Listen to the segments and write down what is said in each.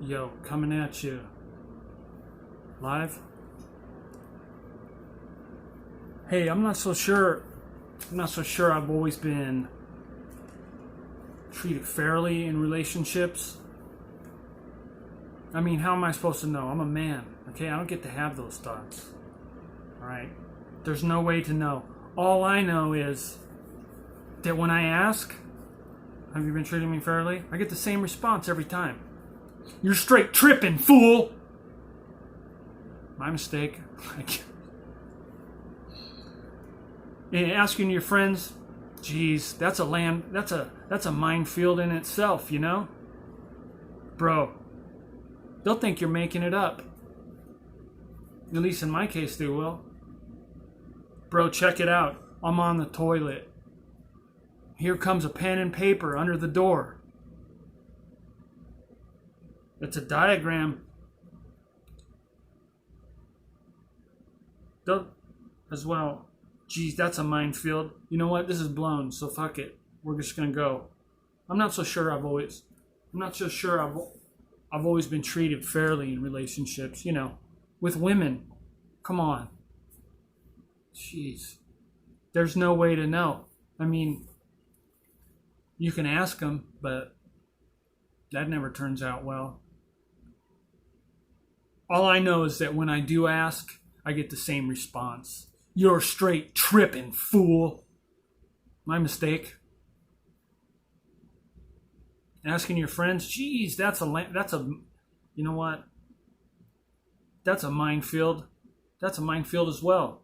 Yo, coming at you live. Hey, I'm not so sure. I'm not so sure I've always been treated fairly in relationships. I mean, how am I supposed to know? I'm a man, okay? I don't get to have those thoughts. All right? There's no way to know. All I know is that when I ask, have you been treating me fairly? I get the same response every time. You're straight tripping, fool! My mistake. And asking your friends, geez, that's a minefield in itself, you know? Bro, they'll think you're making it up. At least in my case, they will. Bro, check it out. I'm on the toilet. Here comes a pen and paper under the door. It's a diagram. As well. Geez, that's a minefield. You know what? This is blown, so fuck it. We're just gonna go. I'm not so sure I've always been treated fairly in relationships, you know, with women. Come on. Jeez. There's no way to know. I mean, you can ask them, but that never turns out well. All I know is that when I do ask, I get the same response. You're straight tripping, fool. My mistake. Asking your friends, geez, you know what? That's a minefield. That's a minefield as well.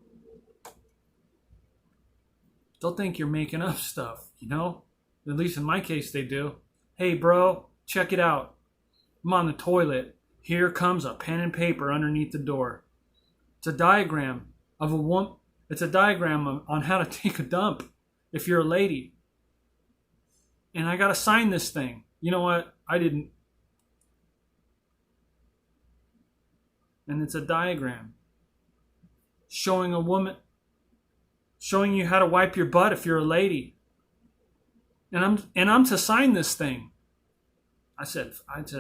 They'll think you're making up stuff, you know? At least in my case, they do. Hey, bro, check it out. I'm on the toilet. Here comes a pen and paper underneath the door. It's a diagram of a woman. It's a diagram on how to take a dump if you're a lady. And I gotta sign this thing. You know what? I didn't. And it's a diagram showing you how to wipe your butt if you're a lady. And I'm to sign this thing. I said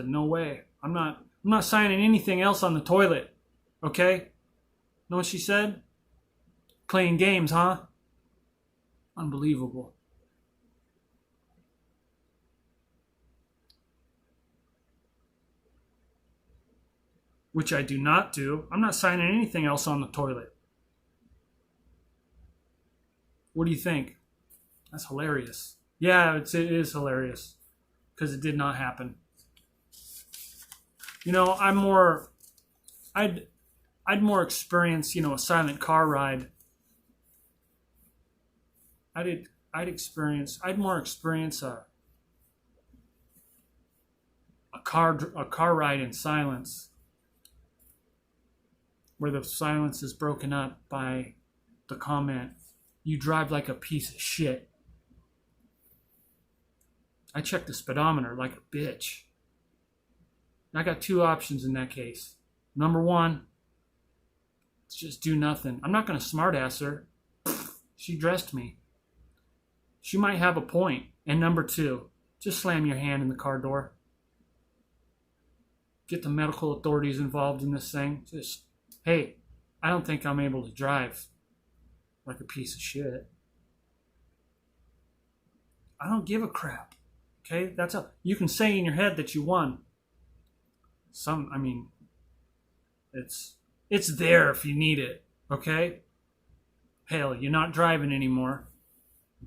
no way. I'm not signing anything else on the toilet. Okay? Know what she said? Playing games, huh? Unbelievable. Which I do not do. I'm not signing anything else on the toilet. What do you think? That's hilarious. Yeah, it is hilarious. Because it did not happen. You know, I'd more experience, you know, a silent car ride. I'd more experience a car ride in silence, where the silence is broken up by the comment, "You drive like a piece of shit." I checked the speedometer like a bitch. I got two options in that case. Number one, let's just do nothing. I'm not going to smartass her. She dressed me. She might have a point. And number two, just slam your hand in the car door. Get the medical authorities involved in this thing. Just, hey, I don't think I'm able to drive like a piece of shit. I don't give a crap. Okay? You can say in your head that you won. It's there if you need it. Okay? Hell, you're not driving anymore.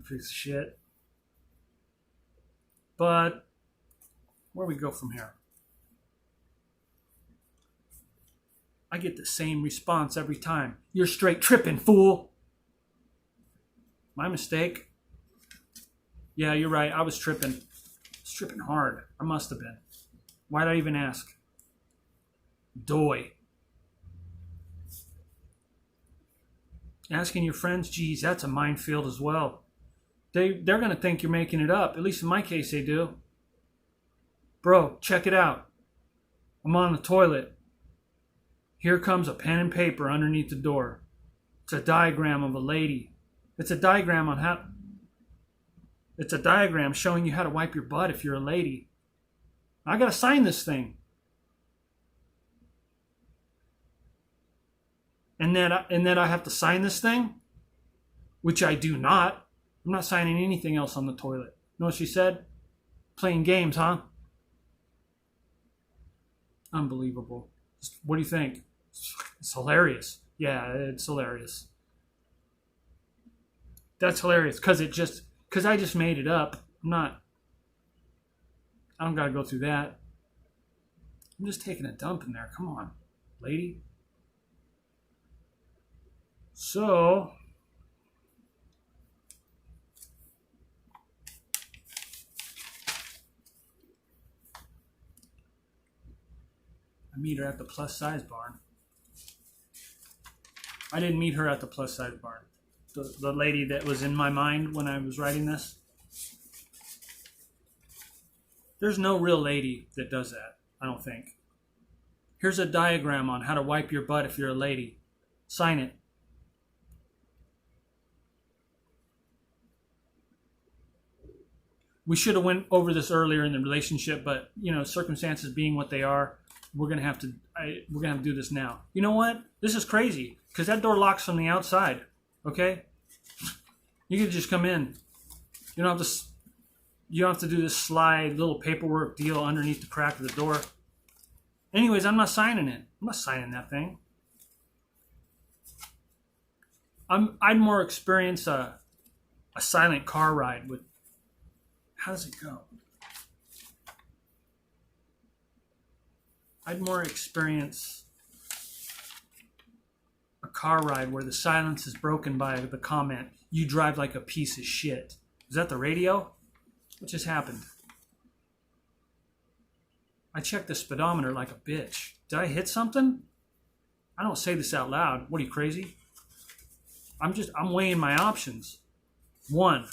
Piece of shit. But where we go from here? I get the same response every time. You're straight tripping, fool. My mistake. Yeah, you're right. I was tripping. I was tripping hard. I must have been. Why'd I even ask? Doy. Asking your friends, geez, that's a minefield as well. They're going to think you're making it up. At least in my case, they do. Bro, check it out. I'm on the toilet. Here comes a pen and paper underneath the door. It's a diagram of a lady. It's a diagram showing you how to wipe your butt if you're a lady. I got to sign this thing. and then I have to sign this thing, which I do not. I'm not signing anything else on the toilet. You know what she said? Playing games, huh? Unbelievable. What do you think? It's hilarious. Yeah, it's hilarious. That's hilarious because I just made it up. I don't gotta go through that. I'm just taking a dump in there. Come on, lady. So, I meet her at the plus size barn. I didn't meet her at the plus size barn. The lady that was in my mind when I was writing this. There's no real lady that does that, I don't think. Here's a diagram on how to wipe your butt if you're a lady. Sign it. We should have went over this earlier in the relationship, but circumstances being what they are, we're gonna have to do this now. You know what? This is crazy because that door locks from the outside. Okay, you can just come in. You don't have to do this slide little paperwork deal underneath the crack of the door. Anyways, I'm not signing it. I'm not signing that thing. I'd more experience a silent car ride with. How does it go? I'd more experience a car ride where the silence is broken by the comment, "You drive like a piece of shit." Is that the radio? What just happened? I checked the speedometer like a bitch. Did I hit something? I don't say this out loud. What are you, crazy? I'm weighing my options. 1,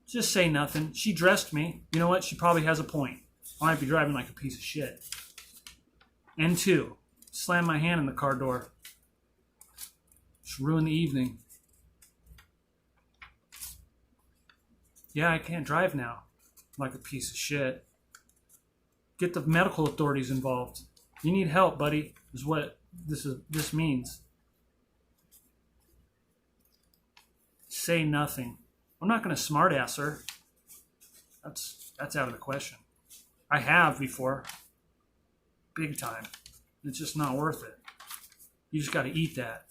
just say nothing. She dressed me. You know what? She probably has a point. I might be driving like a piece of shit. And 2, slam my hand in the car door. Just ruin the evening. Yeah, I can't drive now. Like a piece of shit. Get the medical authorities involved. You need help, buddy, is what this means. Say nothing. I'm not going to smartass her. That's out of the question. I have before. Big time. It's just not worth it. You just got to eat that.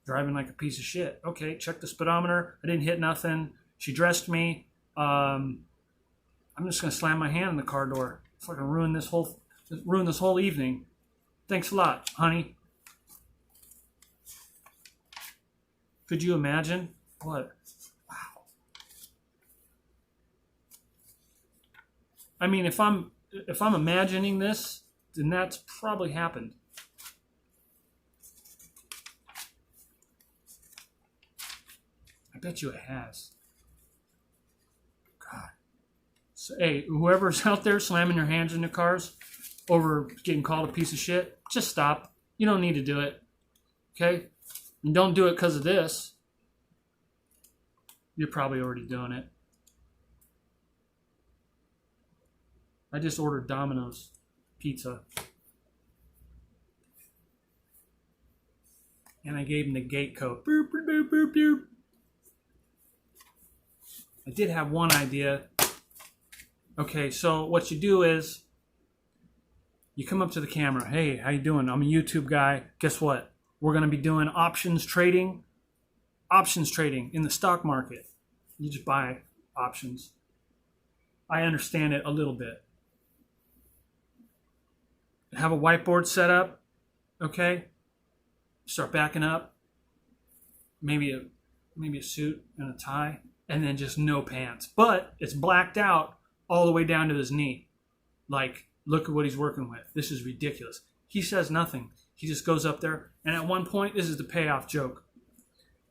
Driving like a piece of shit. Okay, check the speedometer. I didn't hit nothing. She dressed me. I'm just going to slam my hand in the car door. Fucking ruin this whole evening. Thanks a lot, honey. Could you imagine? What? Wow. I mean, if I'm imagining this, then that's probably happened. I bet you it has. God. So, hey, whoever's out there slamming their hands in their cars over getting called a piece of shit, just stop. You don't need to do it. Okay? And don't do it because of this. You're probably already doing it. I just ordered Domino's pizza. And I gave him the gate code. Boop, boop, boop, boop, boop. I did have one idea. Okay, so what you do is you come up to the camera. Hey, how you doing? I'm a YouTube guy. Guess what? We're going to be doing options trading in the stock market. You just buy options. I understand it a little bit. Have a whiteboard set up, okay? Start backing up. Maybe a suit and a tie, and then just no pants. But it's blacked out all the way down to his knee. Like, look at what he's working with. This is ridiculous. He says nothing. He just goes up there, and at one point, this is the payoff joke.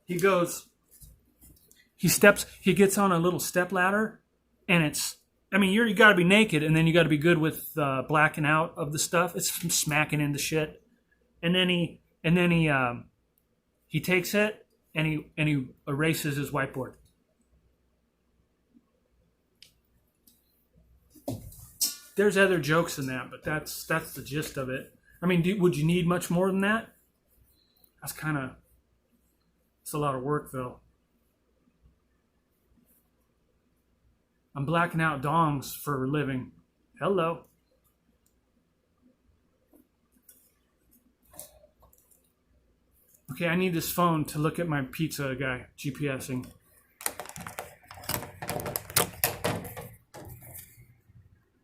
He gets on a little step ladder, and you got to be naked, and then you got to be good with blacking out of the stuff. It's smacking into shit, and then he takes it and he erases his whiteboard. There's other jokes in that, but that's the gist of it. I mean, would you need much more than that? It's a lot of work though. I'm blacking out dongs for a living. Hello. Okay, I need this phone to look at my pizza guy, GPSing.